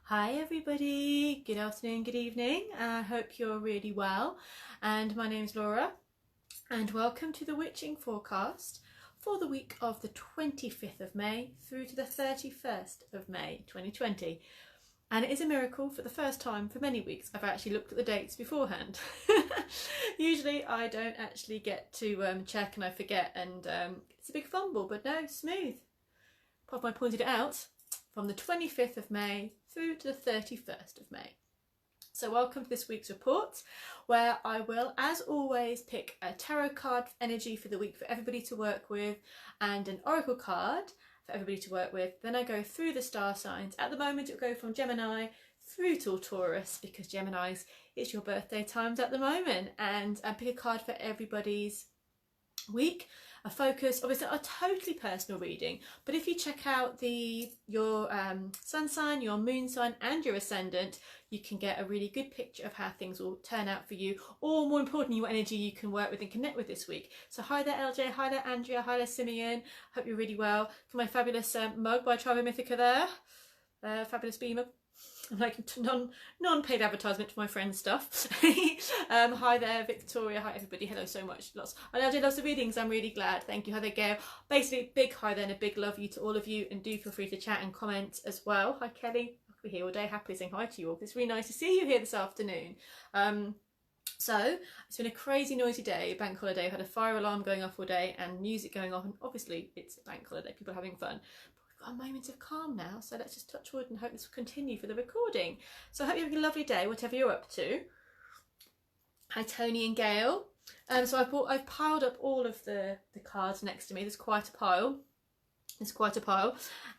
Hi everybody, good afternoon, good evening. I hope you're really well. And my name's Laura and welcome to the witching forecast for the week of the 25th of May through to the 31st of May 2020. And it is a miracle, for the first time for many weeks I've actually looked at the dates beforehand. Usually I don't actually get to check and I forget, and it's a big fumble, but no, smooth. Pop, I pointed it out. From the 25th of May through to the 31st of May. So welcome to this week's report, where I will, as always, pick a tarot card energy for the week for everybody to work with and an oracle card for everybody to work with. Then I go through the star signs. At the moment it will go from Gemini through to Taurus, because Gemini's, it's your birthday times at the moment, and I pick a card for everybody's week. A focus, obviously a totally personal reading, but if you check out your sun sign, your moon sign and your ascendant, you can get a really good picture of how things will turn out for you, or more importantly what energy you can work with and connect with this week. So hi there LJ, hi there Andrea, hi there Simeon, hope you're really well. For my fabulous mug by Tribe Mythica there, fabulous beamer. I'm like non-paid advertisement for my friend's stuff. Hi there Victoria, hi everybody, hello so much. I know LJ loves the readings, I'm really glad, thank you. Hi there Gail. Basically big hi there and a big love you to all of you, and do feel free to chat and comment as well. Hi Kelly, I'll be here all day happily saying hi to you all. It's really nice to see you here this afternoon. So it's been a crazy noisy day, bank holiday. I've had a fire alarm going off all day and music going off, and obviously it's a bank holiday, people are having fun. A moment of calm now, so let's just touch wood and hope this will continue for the recording. So I hope you're having a lovely day, whatever you're up to. Hi Tony and Gail. So I've piled up all of the cards next to me. There's quite a pile.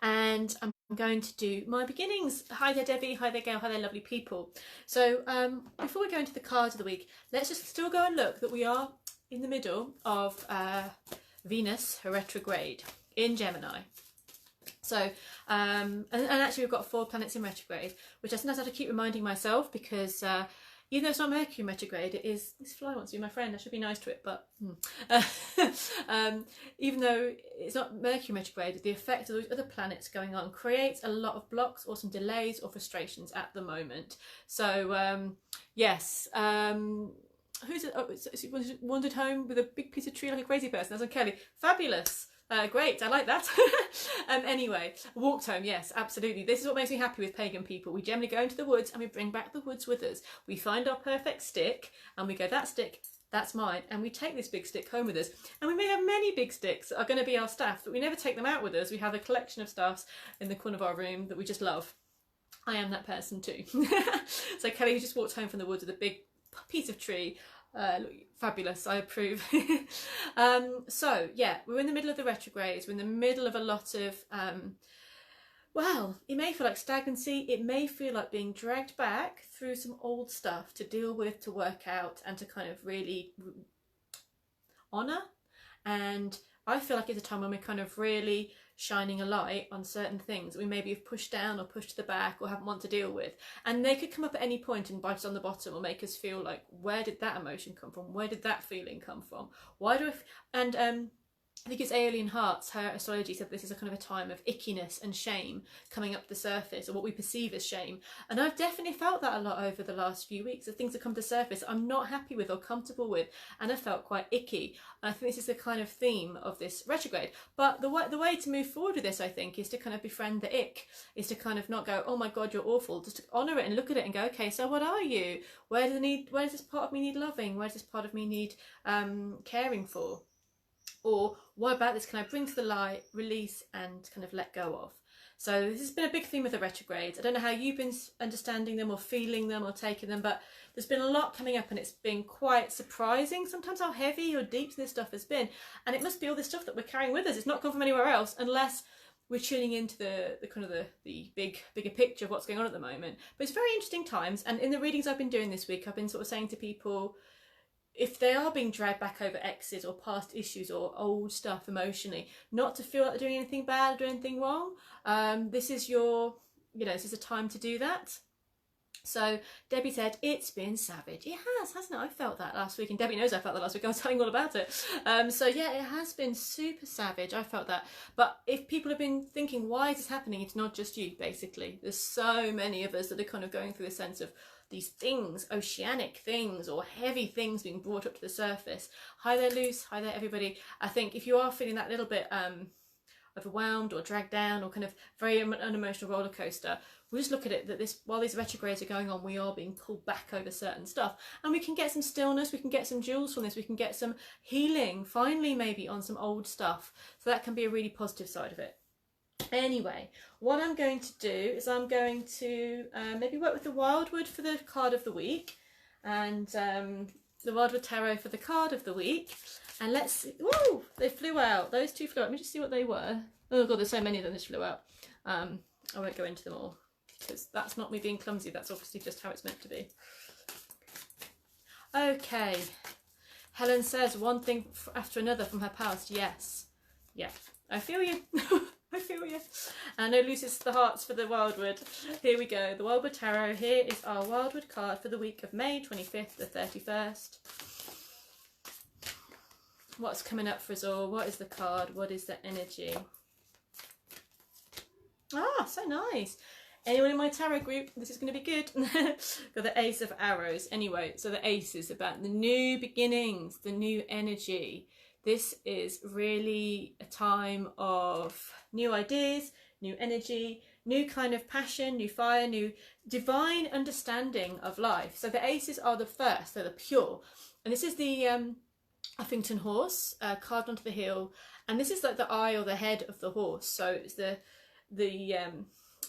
And I'm going to do my beginnings. Hi there Debbie, hi there Gail, hi there lovely people. So before we go into the cards of the week, let's just still go and look that we are in the middle of Venus retrograde in Gemini. So, and actually we've got 4 planets in retrograde, which I sometimes have to keep reminding myself, because even though it's not Mercury in retrograde, it is, this fly wants to be my friend, I should be nice to it, but even though it's not Mercury in retrograde, the effect of those other planets going on creates a lot of blocks or some delays or frustrations at the moment. So, yes, who's it? Oh, he wandered home with a big piece of tree like a crazy person. That's on Kelly. Fabulous. Great, I like that. Anyway, walked home, yes, absolutely. This is what makes me happy with pagan people. We generally go into the woods and we bring back the woods with us. We find our perfect stick and we go, that stick, that's mine. And we take this big stick home with us. And we may have many big sticks that are going to be our staff, but we never take them out with us. We have a collection of staffs in the corner of our room that we just love. I am that person too. So Kelly just walked home from the woods with a big piece of tree. Fabulous, I approve. So yeah, we're in the middle of the retrogrades. We're in the middle of a lot of well, it may feel like stagnancy, it may feel like being dragged back through some old stuff to deal with, to work out, and to kind of really honour. And I feel like it's a time when we're kind of really shining a light on certain things that we maybe have pushed down or pushed to the back or haven't want to deal with. And they could come up at any point and bite us on the bottom or make us feel like, where did that emotion come from? Where did that feeling come from? Why do I think it's Aeolian Hearts, her astrology said this is a kind of a time of ickiness and shame coming up the surface, or what we perceive as shame. And I've definitely felt that a lot over the last few weeks, that things have come to surface I'm not happy with or comfortable with, and I felt quite icky. And I think this is the kind of theme of this retrograde. But the way to move forward with this, I think, is to kind of befriend the ick, is to kind of not go, oh my God, you're awful, just to honour it and look at it and go, okay, so what are you? Where does this part of me need loving? Where does this part of me need caring for? Or what about this can I bring to the light, release, and kind of let go of? So this has been a big theme with the retrogrades. I don't know how you've been understanding them or feeling them or taking them, but there's been a lot coming up and it's been quite surprising sometimes how heavy or deep this stuff has been. And it must be all this stuff that we're carrying with us. It's not come from anywhere else unless we're tuning into the kind of the bigger picture of what's going on at the moment. But it's very interesting times. And in the readings I've been doing this week, I've been sort of saying to people, if they are being dragged back over exes or past issues or old stuff emotionally, not to feel like they're doing anything bad or doing anything wrong. This is this is a time to do that. So Debbie said, it's been savage. It has, hasn't it? I felt that last week, and Debbie knows I felt that last week. I was telling all about it. So yeah, it has been super savage. I felt that. But if people have been thinking, why is this happening? It's not just you, basically. There's so many of us that are kind of going through this sense of these things, oceanic things or heavy things being brought up to the surface. Hi there, Luce. Hi there, everybody. I think if you are feeling that little bit overwhelmed or dragged down or kind of very unemotional roller coaster, we just look at it that this, while these retrogrades are going on, we are being pulled back over certain stuff, and we can get some stillness, we can get some jewels from this, we can get some healing finally maybe on some old stuff. So that can be a really positive side of it. Anyway, what I'm going to do is I'm going to maybe work with the Wildwood for the card of the week, and the Wildwood Tarot for the card of the week. And let's see. Whoa, they flew out. Those two flew out. Let me just see what they were. Oh god, there's so many of them that flew out. I won't go into them all, because that's not me being clumsy. That's obviously just how it's meant to be. Okay. Helen says one thing after another from her past. Yes. Yeah. I feel you. I feel you. And no loses the hearts for the Wildwood. Here we go. The Wildwood Tarot. Here is our Wildwood card for the week of May 25th to 31st. What's coming up for us all? What is the card? What is the energy? Ah, so nice. Anyone in my tarot group? This is going to be good. Got the Ace of Arrows. Anyway, so the Ace is about the new beginnings, the new energy. This is really a time of new ideas, new energy, new kind of passion, new fire, new divine understanding of life. So the Aces are the first, they're the pure. And this is the Uffington horse carved onto the heel, and this is like the eye or the head of the horse. So it's the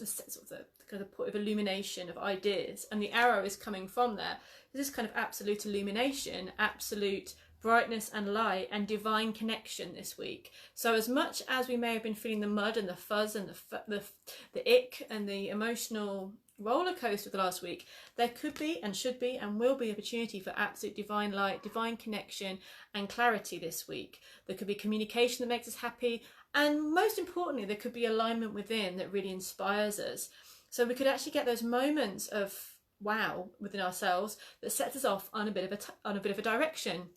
sort of the kind of point of illumination of ideas, and the arrow is coming from there. This is kind of absolute illumination, absolute brightness and light and divine connection this week. So as much as we may have been feeling the mud and the fuzz and the ick and the emotional roller coaster the last week, there could be and should be and will be opportunity for absolute divine light, divine connection and clarity this week. There could be communication that makes us happy, and most importantly there could be alignment within that really inspires us. So we could actually get those moments of wow within ourselves that sets us off on a bit of a direction,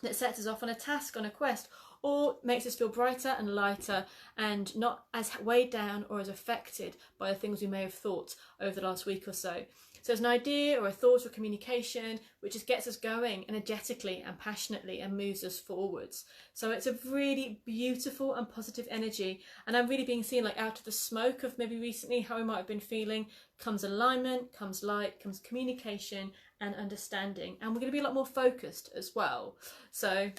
that sets us off on a task, on a quest, or makes us feel brighter and lighter and not as weighed down or as affected by the things we may have thought over the last week or so. So it's an idea or a thought or communication which just gets us going energetically and passionately and moves us forwards. So it's a really beautiful and positive energy, and I'm really being seen like out of the smoke of maybe recently how I might have been feeling comes alignment, comes light, comes communication and understanding, and we're going to be a lot more focused as well. So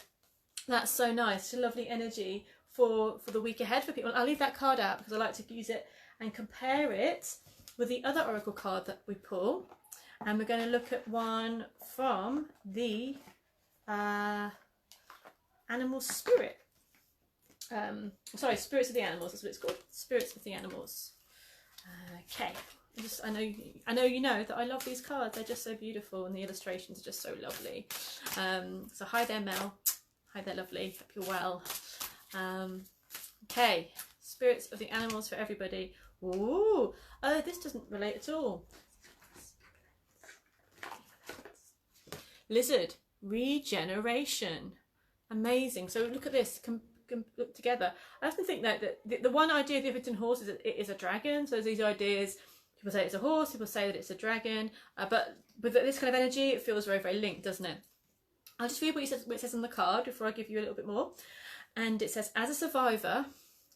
that's so nice. It's a lovely energy for the week ahead for people. I'll leave that card out because I like to use it and compare it with the other oracle card that we pull, and we're going to look at one from the animal spirit. Sorry, spirits of the animals. That's what it's called. Spirits of the animals. Okay. I know you know that I love these cards. They're just so beautiful, and the illustrations are just so lovely. So hi there, Mel. Hi there, lovely. Hope you're well. Okay, spirits of the animals for everybody. Ooh, oh, this doesn't relate at all. Lizard, regeneration. Amazing. So look at this. Look together. I often think that the one idea of the Uffington horse is that it is a dragon. So there's these ideas. People say it's a horse. People say that it's a dragon. But with this kind of energy, it feels very, very linked, doesn't it? I'll just read what it says on the card before I give you a little bit more. And it says, as a survivor,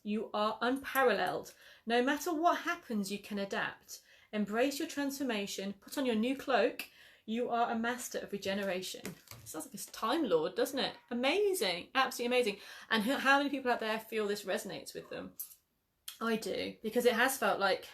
you are unparalleled. No matter what happens, you can adapt. Embrace your transformation. Put on your new cloak. You are a master of regeneration. Sounds like a Time Lord, doesn't it? Amazing. Absolutely amazing. And how many people out there feel this resonates with them? I do, because it has felt like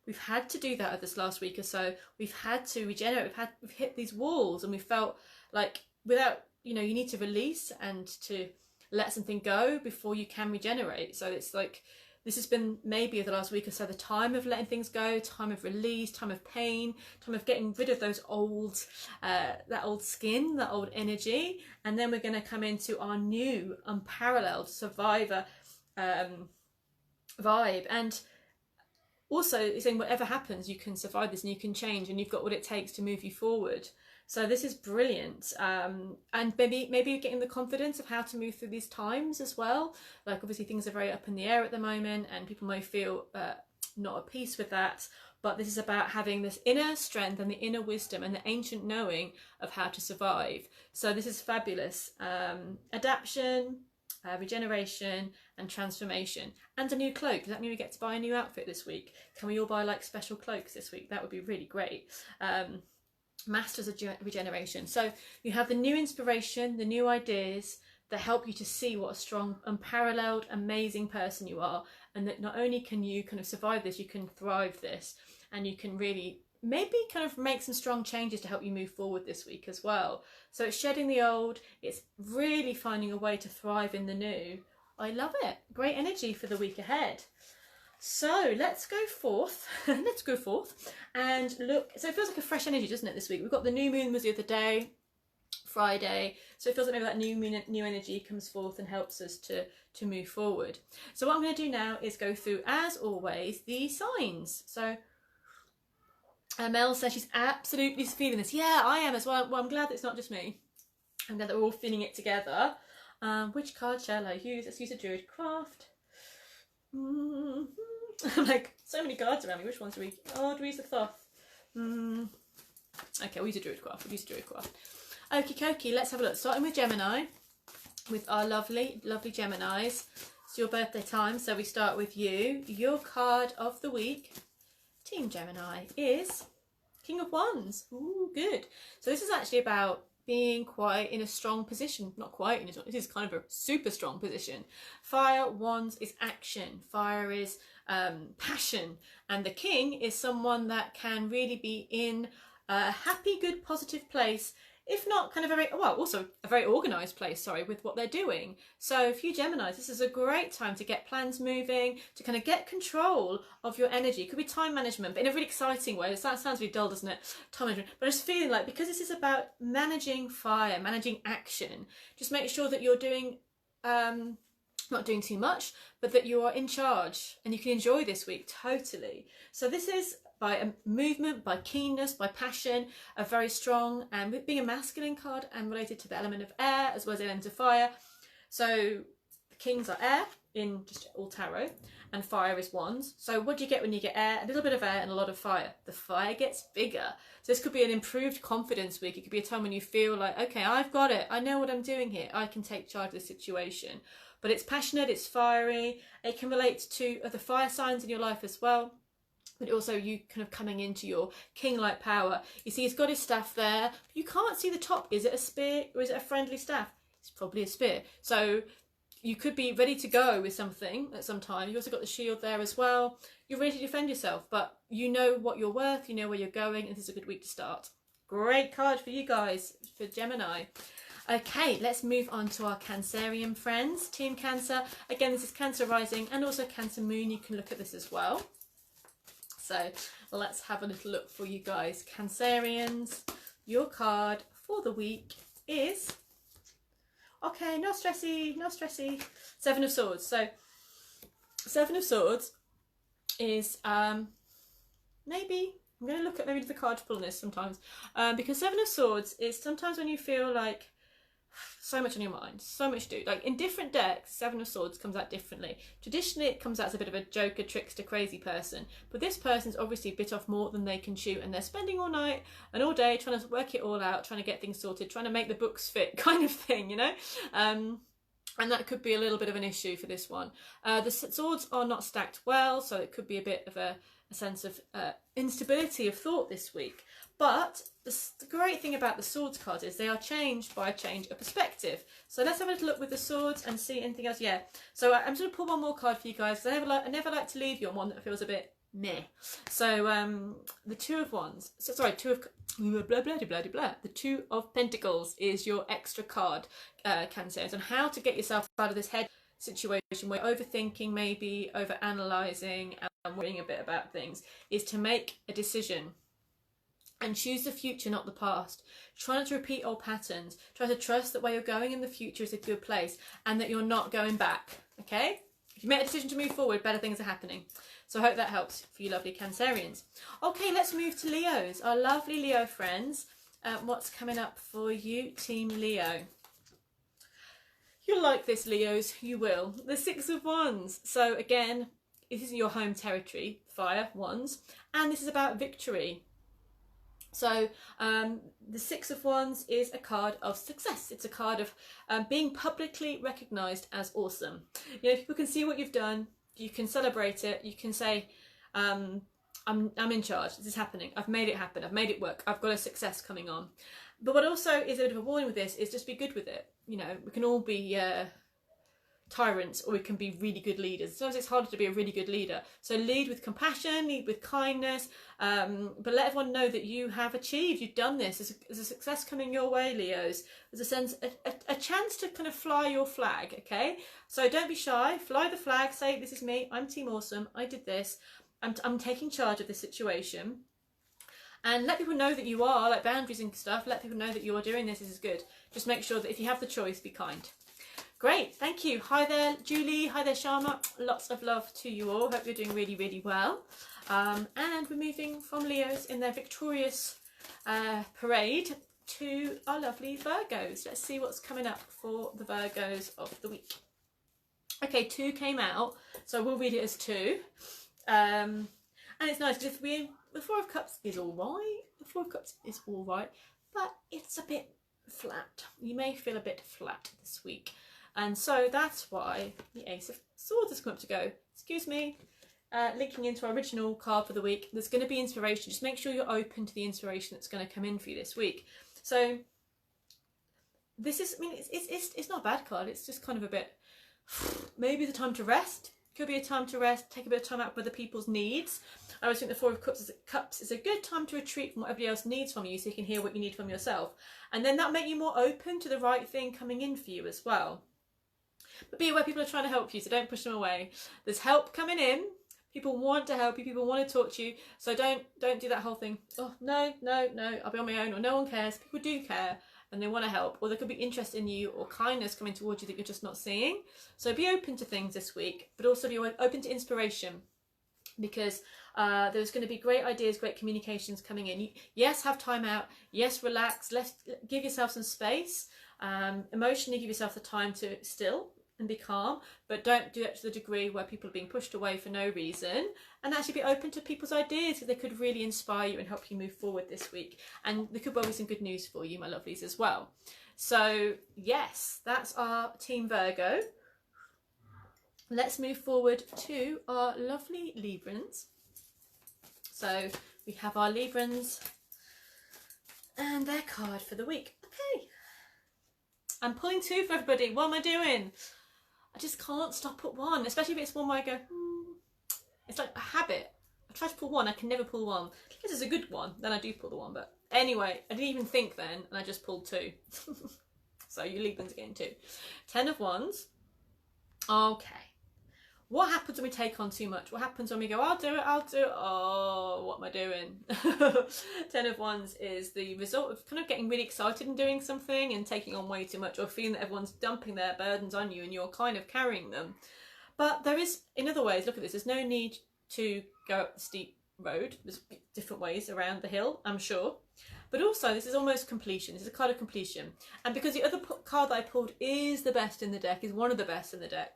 we've had to do that over this last week or so. We've had to regenerate. We've hit these walls, and we felt like without, you need to release and to let something go before you can regenerate. So it's like this has been maybe the last week or so the time of letting things go, time of release, time of pain, time of getting rid of those old that old skin, that old energy, and then we're going to come into our new unparalleled survivor vibe. And also it's saying whatever happens, you can survive this and you can change, and you've got what it takes to move you forward. So this is brilliant. And maybe getting the confidence of how to move through these times as well. Like obviously things are very up in the air at the moment, and people may feel not at peace with that. But this is about having this inner strength and the inner wisdom and the ancient knowing of how to survive. So this is fabulous. Adaptation, regeneration and transformation, and a new cloak. Does that mean we get to buy a new outfit this week? Can we all buy like special cloaks this week? That would be really great. Masters of regeneration. So you have the new inspiration, the new ideas that help you to see what a strong, unparalleled, amazing person you are, and that not only can you kind of survive this, you can thrive this, and you can really maybe kind of make some strong changes to help you move forward this week as well. So it's shedding the old, it's really finding a way to thrive in the new. I love it. Great energy for the week ahead. So let's go forth. Let's go forth and look. So it feels like a fresh energy, doesn't it, this week? We've got the new moon was the other day, Friday. So it feels like maybe that new energy comes forth and helps us to move forward. So what I'm going to do now is go through, as always, the signs. So Mel says she's absolutely feeling this. Yeah, I am as well. Well, I'm glad that it's not just me. I'm glad that we're all feeling it together. Which card shall I use? Let's use a Druid Craft. I'm like, so many cards around me. Which ones do we? Oh, do we use the Thoth? Okay, we'll use a Druid Craft. We'll use a Druid Craft. Okie dokie, let's have a look. Starting with Gemini, with our lovely, lovely Geminis. It's your birthday time, so we start with you. Your card of the week, Team Gemini, is King of Wands. Ooh, good. So this is actually about being quite in a strong position. Not quite in a strong, this is kind of a super strong position. Fire, Wands is action. Fire is passion. And the King is someone that can really be in a happy, good, positive place, if not kind of also a very organised place, sorry, with what they're doing. So for you Geminis, this is a great time to get plans moving, to kind of get control of your energy. It could be time management, but in a really exciting way. That sounds really dull, doesn't it? Time management. But I just feeling like, because this is about managing fire, managing action, just make sure that you're doing, not doing too much, but that you are in charge and you can enjoy this week totally. So this is by a movement, by keenness, by passion, a very strong, and being a masculine card and related to the element of air as well as the element of fire. So the Kings are air in just all tarot, and fire is Wands. So what do you get when you get air? A little bit of air and a lot of fire. The fire gets bigger. So this could be an improved confidence week. It could be a time when you feel like, okay, I've got it. I know what I'm doing here. I can take charge of the situation. But it's passionate, it's fiery. It can relate to other fire signs in your life as well. But also you kind of coming into your king-like power. You see he's got his staff there, but you can't see the top. Is it a spear or is it a friendly staff? It's probably a spear. So you could be ready to go with something at some time. You've also got the shield there as well. You're ready to defend yourself, but you know what you're worth, you know where you're going, and this is a good week to start. Great card for you guys, for Gemini. Okay, let's move on to our Cancerian friends. Team Cancer. Again, this is Cancer rising and also Cancer moon. You can look at this as well. So let's have a little look for you guys. Cancerians, your card for the week is, okay, no stressy, no stressy, Seven of Swords. So Seven of Swords is, maybe, I'm going to look at maybe the card pulling this sometimes, because Seven of Swords is sometimes when you feel like so much on your mind, so much to do. Like in different decks, Seven of Swords comes out differently. Traditionally it comes out as a bit of a joker, trickster, crazy person, but this person's obviously bit off more than they can chew, and they're spending all night and all day trying to work it all out, trying to get things sorted, trying to make the books fit, kind of thing, you know. And that could be a little bit of an issue for this one. The swords are not stacked well, so it could be a bit of a sense of instability of thought this week. But the great thing about the swords cards is they are changed by a change of perspective. So let's have a little look with the swords and see anything else. Yeah, so I'm just going to pull one more card for you guys, because I never like to leave you on one that feels a bit meh. So the Two of Wands, so sorry, blah, blah, blah, blah, blah. The Two of Pentacles is your extra card, Cancers, on how to get yourself out of this head situation where overthinking, maybe over analysing and worrying a bit about things, is to make a decision and choose the future, not the past. Try not to repeat old patterns. Try to trust that where you're going in the future is a good place and that you're not going back, okay? If you make a decision to move forward, better things are happening. So I hope that helps for you lovely Cancerians. Okay, let's move to Leos, our lovely Leo friends. What's coming up for you, Team Leo? You'll like this, Leos, you will. The Six of Wands. So again, this is your home territory, fire, wands, and this is about victory. So the Six of Wands is a card of success. It's a card of being publicly recognised as awesome. You know, people can see what you've done. You can celebrate it. You can say, I'm in charge. This is happening. I've made it happen. I've made it work. I've got a success coming on. But what also is a bit of a warning with this is just be good with it. You know, we can all be tyrants, or we can be really good leaders. Sometimes it's harder to be a really good leader. So lead with compassion, lead with kindness, but let everyone know that you have achieved, you've done this. There's a success coming your way, Leos. There's a sense, a chance to kind of fly your flag, okay? So don't be shy, fly the flag, say, this is me, I'm Team Awesome, I did this, I'm taking charge of this situation. And let people know that you are, like boundaries and stuff, let people know that you are doing this is good. Just make sure that if you have the choice, be kind. Great, thank you. Hi there, Julie. Hi there, Sharma. Lots of love to you all. Hope you're doing really, really well. And we're moving from Leos in their victorious parade to our lovely Virgos. Let's see what's coming up for the Virgos of the week. Okay, 2 came out, so we'll read it as 2. And it's nice because the Four of Cups is all right. The Four of Cups is all right, but it's a bit flat. You may feel a bit flat this week. And so that's why the Ace of Swords has come up to go, excuse me, linking into our original card for the week. There's going to be inspiration. Just make sure you're open to the inspiration that's going to come in for you this week. So this is, I mean, it's not a bad card. It's just kind of a bit, maybe the time to rest. Could be a time to rest, take a bit of time out for other people's needs. I always think the Four of Cups is a good time to retreat from what everybody else needs from you so you can hear what you need from yourself. And then that'll make you more open to the right thing coming in for you as well. But be aware, people are trying to help you, so don't push them away. There's help coming in. People want to help you. People want to talk to you. So don't do that whole thing. Oh, no, I'll be on my own, or no one cares. People do care and they want to help, or there could be interest in you or kindness coming towards you that you're just not seeing. So be open to things this week, but also be open to inspiration, because there's going to be great ideas, great communications coming in. Yes, have time out. Yes, relax. Give yourself some space. Emotionally, give yourself the time to still and be calm, but don't do it to the degree where people are being pushed away for no reason. And actually be open to people's ideas, because they could really inspire you and help you move forward this week. And there could well be some good news for you, my lovelies, as well. So yes, that's our Team Virgo. Let's move forward to our lovely Librans. So we have our Librans and their card for the week. Okay, I'm pulling 2 for everybody. What am I doing? I just can't stop at 1, especially if it's one where I go, It's like a habit. I try to pull 1, I can never pull 1. If it's a good one, then I do pull the 1. But anyway, I didn't even think then, and I just pulled 2. So you Librans again too. 10 of Wands. Okay. What happens when we take on too much? What happens when we go, I'll do it. Oh, what am I doing? 10 of Wands is the result of kind of getting really excited and doing something and taking on way too much, or feeling that everyone's dumping their burdens on you and you're kind of carrying them. But there is, in other ways, look at this, there's no need to go up the steep road. There's different ways around the hill, I'm sure. But also, this is almost completion. This is a card of completion. And because the other card that I pulled is the best in the deck, is one of the best in the deck,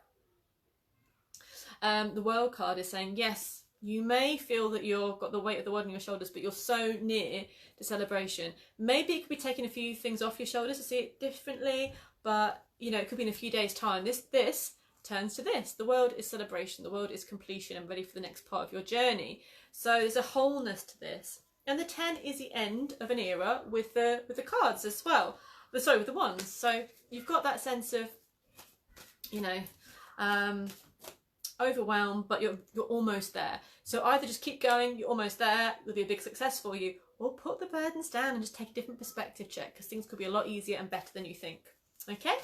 the World card is saying, yes, you may feel that you've got the weight of the world on your shoulders, but you're so near to celebration. Maybe it could be taking a few things off your shoulders to see it differently, but, you know, it could be in a few days' time. This turns to this. The world is celebration. The world is completion and ready for the next part of your journey. So there's a wholeness to this. And the 10 is the end of an era with the cards as well. With the wands. So you've got that sense of, you know, overwhelmed, but you're almost there. So either just keep going, you're almost there, it'll be a big success for you, or put the burdens down and just take a different perspective check, because things could be a lot easier and better than you think. Okay,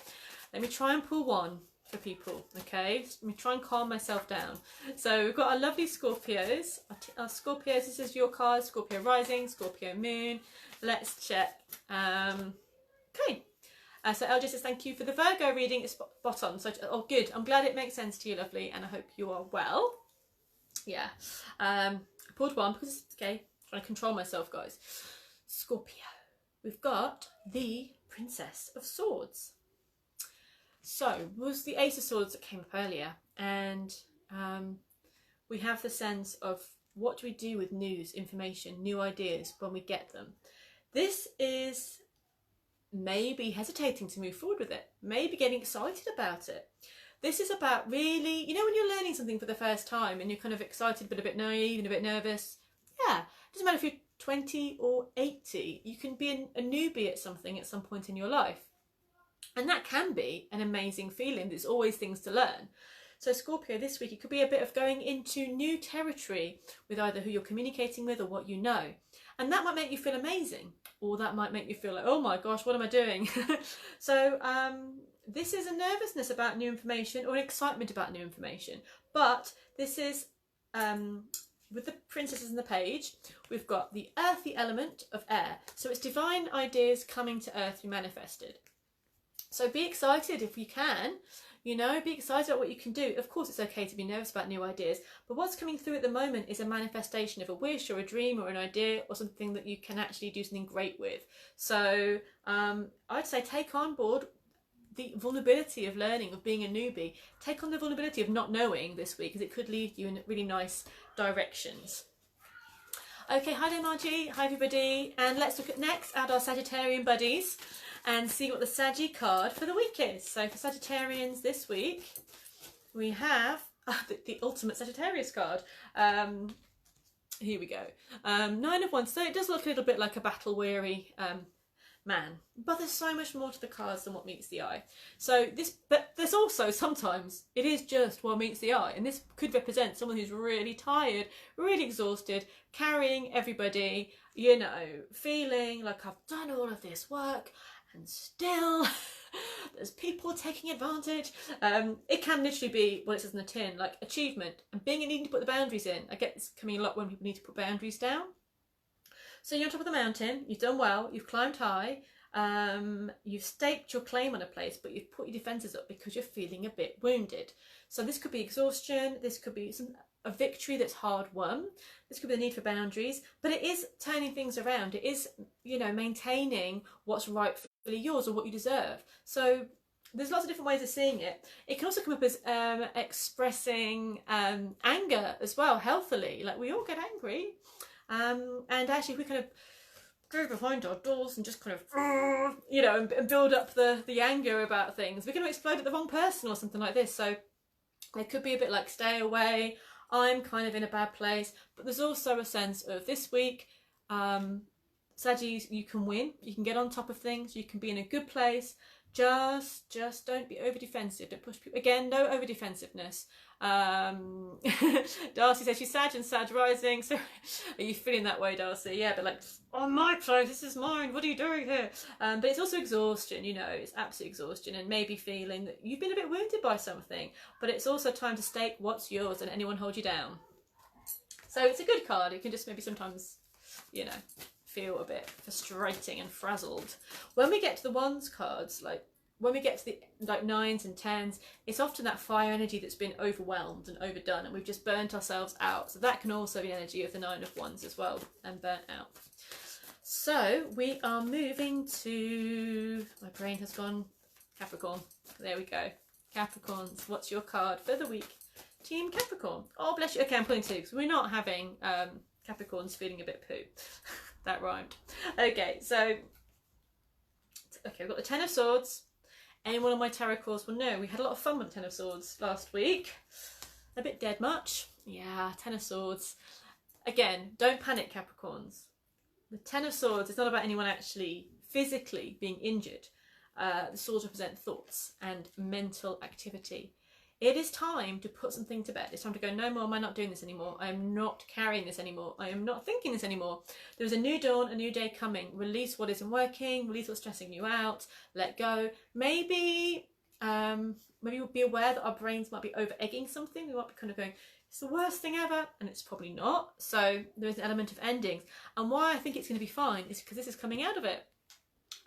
let me try and pull 1 for people. Okay, let me try and calm myself down. So we've got our lovely Scorpios. Our Scorpios, this is your card, Scorpio rising, Scorpio moon. Let's check. Okay, So LJ says, thank you for the Virgo reading. It's spot on. So, oh, good. I'm glad it makes sense to you, lovely, and I hope you are well. Yeah. I pulled one because, okay, trying to control myself, guys. Scorpio. We've got the Princess of Swords. So, was the Ace of Swords that came up earlier, and we have the sense of what do we do with news, information, new ideas when we get them. This is maybe hesitating to move forward with it, maybe getting excited about it. This is about really, you know, when you're learning something for the first time and you're kind of excited but a bit naive and a bit nervous. Yeah, it doesn't matter if you're 20 or 80, you can be a newbie at something at some point in your life. And that can be an amazing feeling. There's always things to learn. So Scorpio, this week, it could be a bit of going into new territory with either who you're communicating with or what you know. And that might make you feel amazing, or that might make you feel like, oh my gosh, what am I doing? So this is a nervousness about new information or an excitement about new information. But this is, with the princesses in the page, we've got the earthy element of air. So it's divine ideas coming to earth to be manifested. So be excited if you can. You know, be excited about what you can do. Of course, it's okay to be nervous about new ideas, but what's coming through at the moment is a manifestation of a wish or a dream or an idea or something that you can actually do something great with. So I'd say take on board the vulnerability of learning, of being a newbie. Take on the vulnerability of not knowing this week, because it could lead you in really nice directions. Okay, hi there Margie, hi everybody, and let's look at next at our Sagittarian buddies and see what the Saggy card for the week is. So for Sagittarians this week, we have the ultimate Sagittarius card. Here we go. 9 of Wands. So it does look a little bit like a battle-weary man, but there's so much more to the cards than what meets the eye. So but there's also sometimes it is just what meets the eye, and this could represent someone who's really tired, really exhausted, carrying everybody, you know, feeling like I've done all of this work and still there's people taking advantage. It can literally be what it says in the tin, like achievement and needing to put the boundaries in. I get this coming a lot when people need to put boundaries down. So you're on top of the mountain, you've done well, you've climbed high, you've staked your claim on a place, but you've put your defences up because you're feeling a bit wounded. So this could be exhaustion, this could be a victory that's hard won, this could be the need for boundaries, but it is turning things around. It is, you know, maintaining what's rightfully yours or what you deserve. So there's lots of different ways of seeing it. It can also come up as expressing anger as well, healthily. Like, we all get angry. And actually, if we kind of go behind our doors and just kind of, you know, and build up the anger about things, we're going to explode at the wrong person or something like this. So it could be a bit like, stay away, I'm kind of in a bad place. But there's also a sense of this week, Saggies, you can win, you can get on top of things, you can be in a good place. Just don't be over defensive. Don't push people. Again, no over defensiveness. Darcy says she's Sag and Sag rising. So are you feeling that way, Darcy? Yeah, but like, on my place, this is mine. What are you doing here? But it's also exhaustion. You know, it's absolute exhaustion, and maybe feeling that you've been a bit wounded by something. But it's also time to stake what's yours and anyone hold you down. So it's a good card. It can just maybe sometimes, you know, feel a bit frustrating and frazzled. When we get to the Wands cards, like when we get to the like 9s and 10s, it's often that fire energy that's been overwhelmed and overdone, and we've just burnt ourselves out. So that can also be energy of the 9 of Wands as well, and burnt out. So we are moving to, my brain has gone, Capricorn. There we go. Capricorns, what's your card for the week? Team Capricorn. Oh, bless you. Okay, I'm pulling 2 because we're not having Capricorns feeling a bit poo. That rhymed. Okay, so we've got the 10 of Swords. Anyone on my tarot course will know we had a lot of fun with the 10 of Swords last week. A bit dead much. Yeah, 10 of Swords. Again, don't panic, Capricorns. The 10 of Swords is not about anyone actually physically being injured. The swords represent thoughts and mental activity. It is time to put something to bed. It's time to go, no more, am I not doing this anymore? I am not carrying this anymore. I am not thinking this anymore. There's a new dawn, a new day coming. Release what isn't working, release what's stressing you out, let go. Maybe we'll be aware that our brains might be over-egging something. We might be kind of going, it's the worst thing ever, and it's probably not. So there's an element of endings. And why I think it's going to be fine is because this is coming out of it.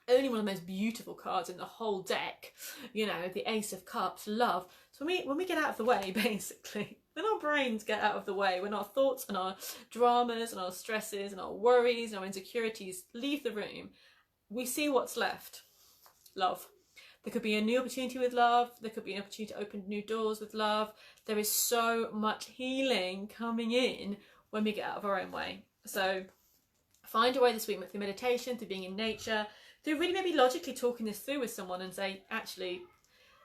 only one of the most beautiful cards in the whole deck, you know, the Ace of Cups, love. So when we get out of the way, basically, when our brains get out of the way, when our thoughts and our dramas and our stresses and our worries and our insecurities leave the room, we see what's left. Love. There could be a new opportunity with love. There could be an opportunity to open new doors with love. There is so much healing coming in when we get out of our own way. So find a way this week through meditation, through being in nature, through really maybe logically talking this through with someone and say, actually,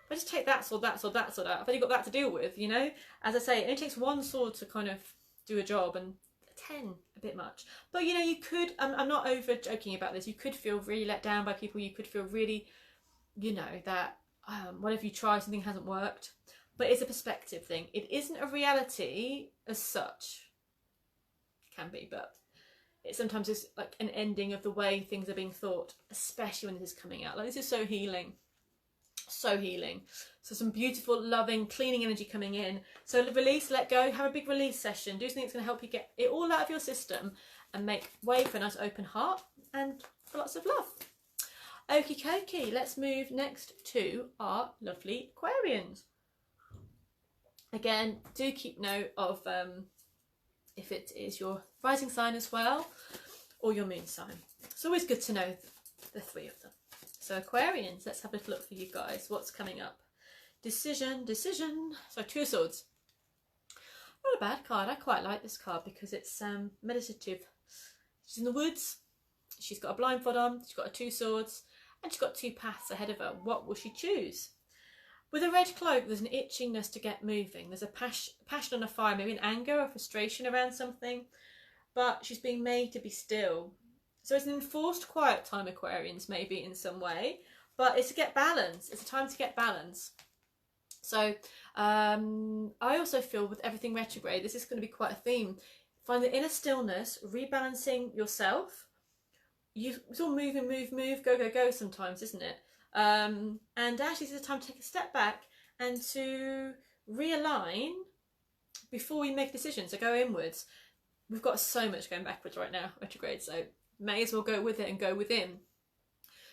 if I just take that sword, that sword, that sword out, I've only got that to deal with, you know? As I say, it only takes one sword to kind of do a job, and 10, a bit much. But, you know, you could, I'm not over joking about this, you could feel really let down by people, you could feel really, you know, that whatever you try, something hasn't worked. But it's a perspective thing. It isn't a reality as such. It can be, but it sometimes is like an ending of the way things are being thought, especially when this is coming out. Like, this is so healing. So healing. So some beautiful, loving, cleaning energy coming in. So release, let go, have a big release session. Do something that's going to help you get it all out of your system and make way for a nice open heart and for lots of love. Okie dokie, let's move next to our lovely Aquarians. Again, do keep note of if it is your rising sign as well, or your moon sign. It's always good to know the three of them. So Aquarians, let's have a look for you guys. What's coming up? Decision, decision. So Two of Swords. Not a bad card. I quite like this card because it's meditative. She's in the woods. She's got a blindfold on. She's got her 2 swords. And she's got 2 paths ahead of her. What will she choose? With a red cloak, there's an itchiness to get moving. There's a passion and a fire, maybe an anger or frustration around something. But she's being made to be still. So it's an enforced quiet time, Aquarians, maybe in some way. But it's to get balance. It's a time to get balance. So I also feel with everything retrograde, this is going to be quite a theme. Find the inner stillness, rebalancing yourself. It's all move and move, move, go, go, go sometimes, isn't it? And actually it's a time to take a step back and to realign before we make decisions, so go inwards. We've got so much going backwards right now, retrograde, so may as well go with it and go within.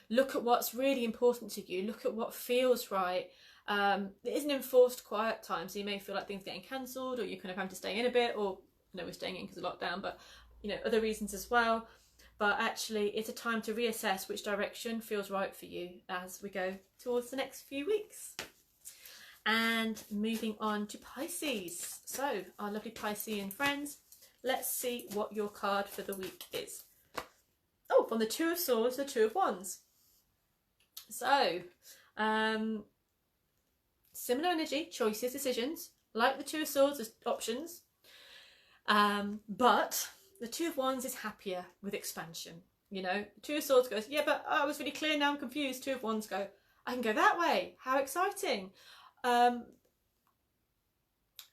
Look at what's really important to you. Look at what feels right. It is an enforced quiet time, so you may feel like things are getting cancelled, or you're kind of having to stay in a bit, or no, we're staying in because of lockdown, but you know, other reasons as well. But actually it's a time to reassess which direction feels right for you as we go towards the next few weeks. And moving on to Pisces. So our lovely Piscean friends, let's see what your card for the week is. Oh, from the 2 of Swords to the 2 of Wands. So, similar energy, choices, decisions, like the 2 of Swords as options. But the 2 of Wands is happier with expansion. You know, 2 of Swords goes, yeah, but I was really clear, now I'm confused. 2 of Wands go, I can go that way. How exciting.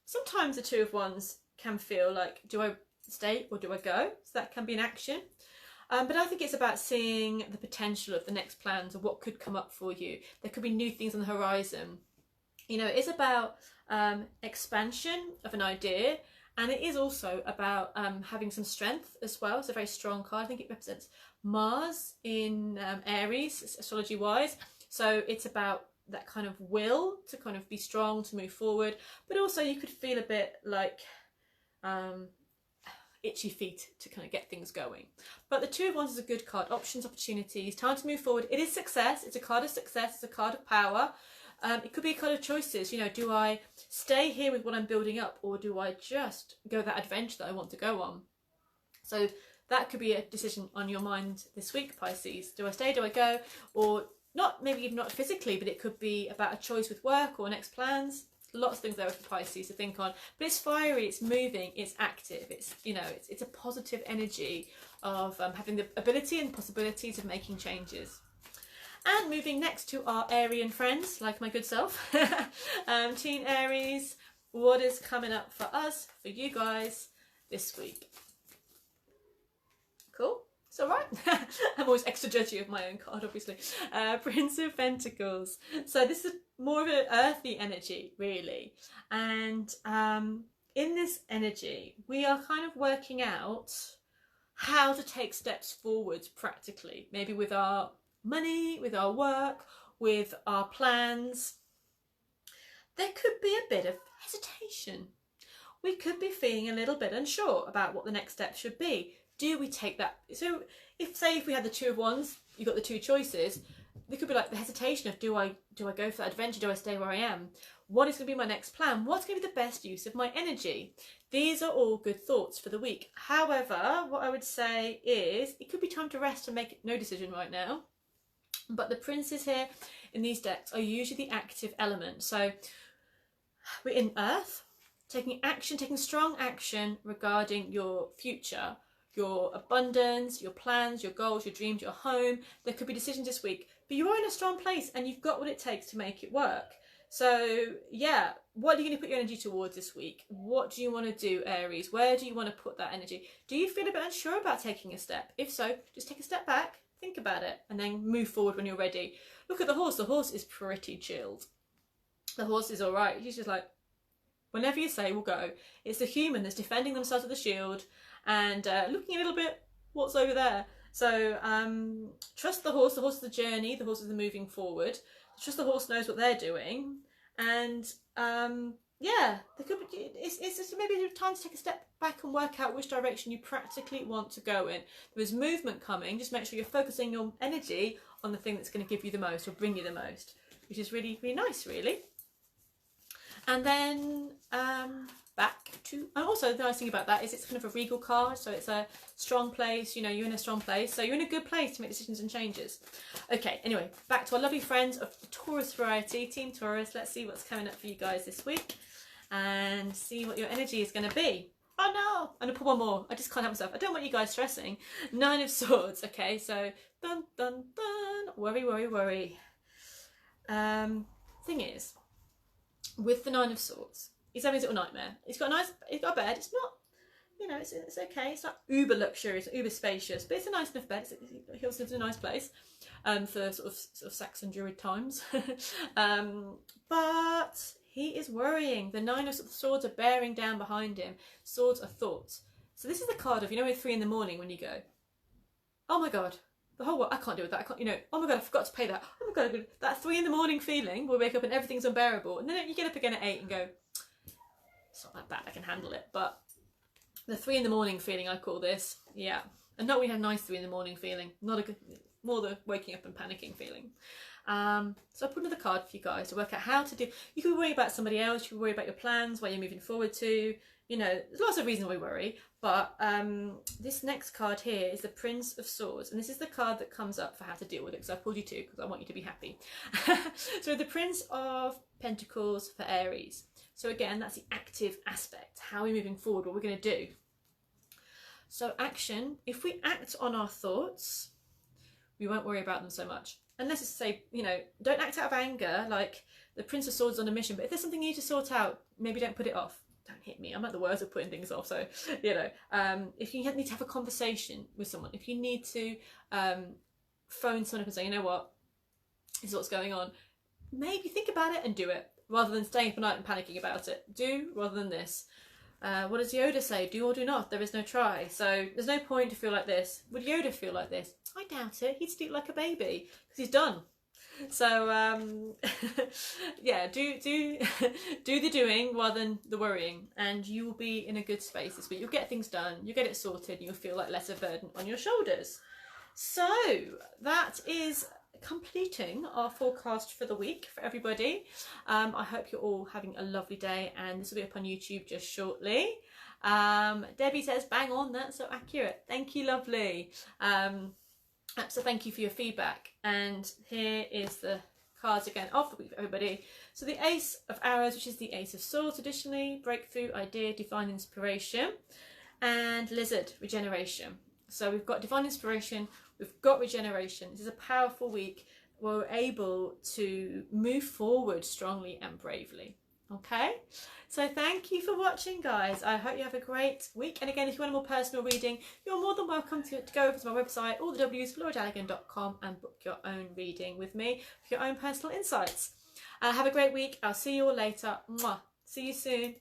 Sometimes the 2 of Wands can feel like, do I stay or do I go? So that can be an action. But I think it's about seeing the potential of the next plans or what could come up for you. There could be new things on the horizon. You know, it's about expansion of an idea, and it is also about having some strength as well. It's a very strong card. I think it represents Mars in Aries, astrology-wise. So it's about that kind of will to kind of be strong, to move forward. But also you could feel a bit like itchy feet to kind of get things going. But the 2 of Wands is a good card. Options, opportunities, time to move forward. It is success. It's a card of success. It's a card of power. It could be a card of choices. You know, do I stay here with what I'm building up, or do I just go that adventure that I want to go on? So that could be a decision on your mind this week, Pisces. Do I stay? Do I go? Or not, maybe even not physically, but it could be about a choice with work or next plans. Lots of things there for Pisces to think on, but it's fiery, it's moving, it's active, it's, you know, it's a positive energy of having the ability and possibilities of making changes. And moving next to our Arian friends, like my good self, Teen Aries, what is coming up for us, for you guys this week? Cool. It's all right. I'm always extra judgy of my own card, obviously. Prince of Pentacles. So this is more of an earthy energy, really. And in this energy, we are kind of working out how to take steps forwards practically, maybe with our money, with our work, with our plans, there could be a bit of hesitation. We could be feeling a little bit unsure about what the next step should be. Do we take that? So if we had the Two of Wands, you've got the two choices, there could be like the hesitation of, do I go for that adventure? Do I stay where I am? What is going to be my next plan? What's going to be the best use of my energy? These are all good thoughts for the week. However, what I would say is it could be time to rest and make no decision right now. But the princes here in these decks are usually the active element. So we're in Earth, taking action, taking strong action regarding your future, your abundance, your plans, your goals, your dreams, your home. There could be decisions this week, but you are in a strong place and you've got what it takes to make it work. So yeah, what are you going to put your energy towards this week? What do you want to do, Aries? Where do you want to put that energy? Do you feel a bit unsure about taking a step? If so, just take a step back, think about it, and then move forward when you're ready. Look at the horse. The horse is pretty chilled. The horse is all right. He's just like, whenever you say, we'll go. It's the human that's defending themselves with a shield and looking a little bit, what's over there? So trust the horse. The horse is the journey. The horse is the moving forward. Trust the horse knows what they're doing. And yeah, there could be, it's just maybe time to take a step back and work out which direction you practically want to go in. There is movement coming. Just make sure you're focusing your energy on the thing that's going to give you the most or bring you the most, which is really, really nice, really. And then back to, and also the nice thing about that is it's kind of a regal card, so it's a strong place, you know, you're in a strong place, so you're in a good place to make decisions and changes. Okay, anyway, back to our lovely friends of the Taurus variety, Team Taurus. Let's see what's coming up for you guys this week and see what your energy is going to be. Oh no, I'm going to pull one more. I just can't help myself. I don't want you guys stressing. 9 of Swords. Okay, so dun dun dun. Worry, worry, worry. Thing is, with the 9 of Swords, he's having his little nightmare. He's got a bed. It's not, you know, it's okay. It's not uber luxurious, uber spacious, but it's a nice enough bed. He also lives in a nice place, for sort of Saxon Druid times. But he is worrying. The 9 of Swords are bearing down behind him. Swords are thoughts. So this is the card of, you know, at 3 in the morning when you go, oh my God, the whole world, I can't deal with that. I can't, you know, oh my God, I forgot to pay that. Oh my God, that 3 in the morning feeling, we'll wake up and everything's unbearable. And then you get up again at 8 and go, it's not that bad, I can handle it. But the 3 in the morning feeling, I call this, yeah. And not we have nice 3 in the morning feeling, not a good, more the waking up and panicking feeling. So I put another card for you guys to work out how to do. You can worry about somebody else, you can worry about your plans, where you're moving forward to. You know, there's lots of reasons we worry, but this next card here is the Prince of Swords, and this is the card that comes up for how to deal with it, because I pulled you two because I want you to be happy. So the Prince of Pentacles for Aries. So again, that's the active aspect. How are we moving forward? What we're going to do? So action, if we act on our thoughts, we won't worry about them so much. Unless it's say, you know, don't act out of anger, like the Prince of Swords on a mission, but if there's something you need to sort out, maybe don't put it off. Don't hit me, I'm at the worst of putting things off, so, you know, if you need to have a conversation with someone, if you need to phone someone up and say, you know what, this is what's going on, maybe think about it and do it, rather than staying up at night and panicking about it. Do rather than this. What does Yoda say? Do or do not, there is no try. So there's no point to feel like this. Would Yoda feel like this? I doubt it. He'd sleep like a baby because he's done. So yeah, do the doing rather than the worrying, and you will be in a good space this week. You'll get things done, you'll get it sorted, and you'll feel like less of a burden on your shoulders. So that is completing our forecast for the week for everybody. I hope you're all having a lovely day, and this will be up on YouTube just shortly. Debbie says, bang on, that's so accurate. Thank you, lovely. So thank you for your feedback. And here is the cards again of the week for everybody. So the Ace of Arrows, which is the Ace of Swords traditionally, breakthrough, idea, divine inspiration, and Lizard, regeneration. So we've got divine inspiration, we've got regeneration. This is a powerful week where we're able to move forward strongly and bravely. Okay, so thank you for watching, guys. I hope you have a great week. And again, if you want a more personal reading, you're more than welcome to go over to my website, all the W's, LauraRedWitch.com, and book your own reading with me for your own personal insights. Have a great week. I'll see you all later. Mwah. See you soon.